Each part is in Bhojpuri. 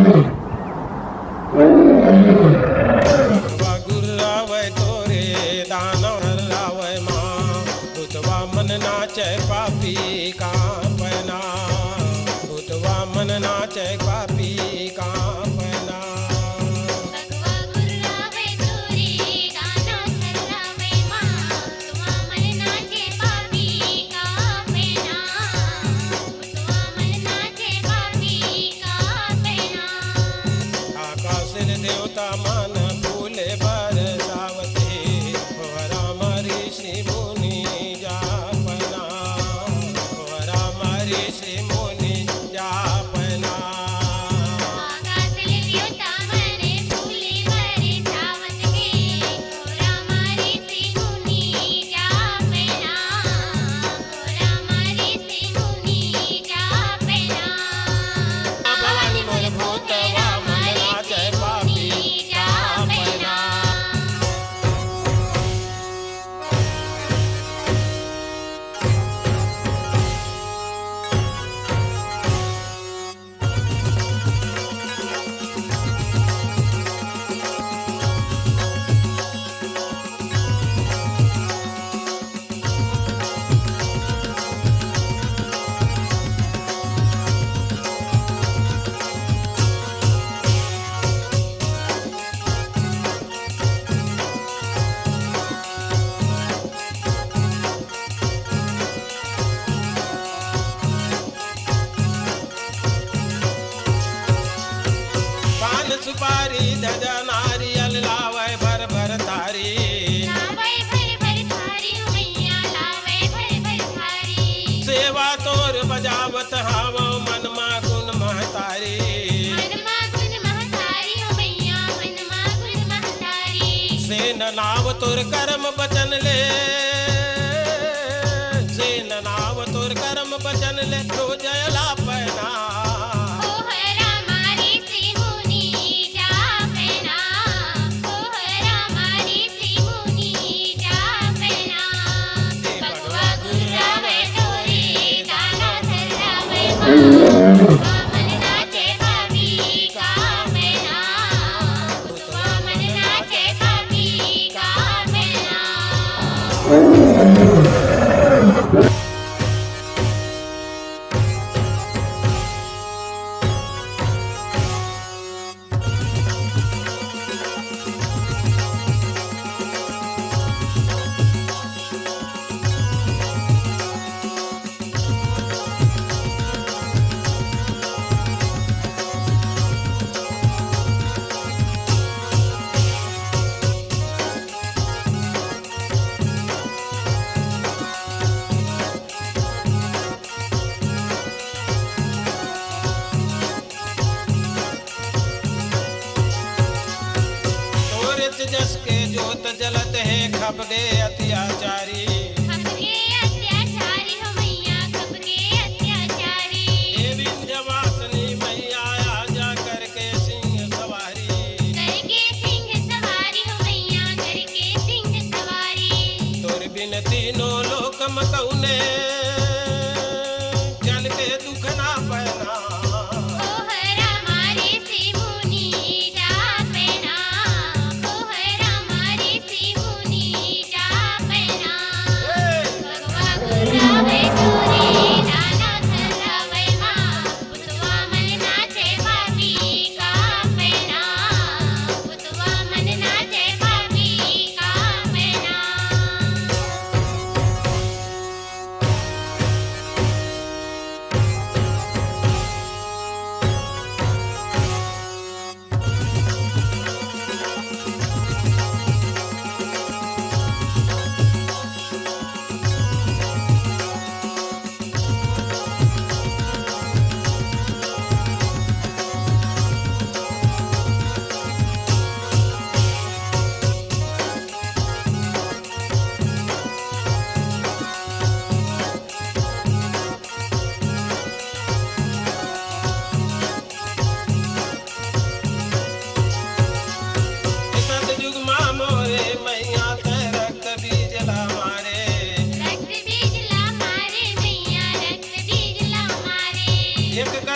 भगवा गुर्रावै तोरे दानव हर्रावै माँ भूतवा मन नाचै पापी कांपना भूतवा मन नाचै पापी कांपना देवता मन फूले बरसावते होरा ऋषि मुनि जापना होरा ऋषि मुनि जापना भवानी मोर भूतवा मन नाचै पापी कांपना सुपारी धजा नारियल लावै भर भर थारी सेवा तोर बजावत हावो मन मा गुण महतारी से न नाव तोर कर्म बचन ले से न नाव तोर कर्म बचन ले तो जयला पैना जस के जोत जलत है खपगे अत्याचारी विंध्यवासिनी मैया आजा करके सिंह सवारी तोर बिन तीनों लोक मकौने जल के दुख ना पैना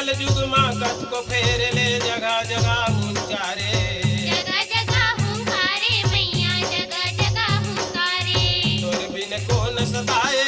कल युग माँ कत को फेर ले जगह जगह हुंकारे जगह जगह हुंकारे मैया जगह जगह हुंकारे तोर बिन को न सताए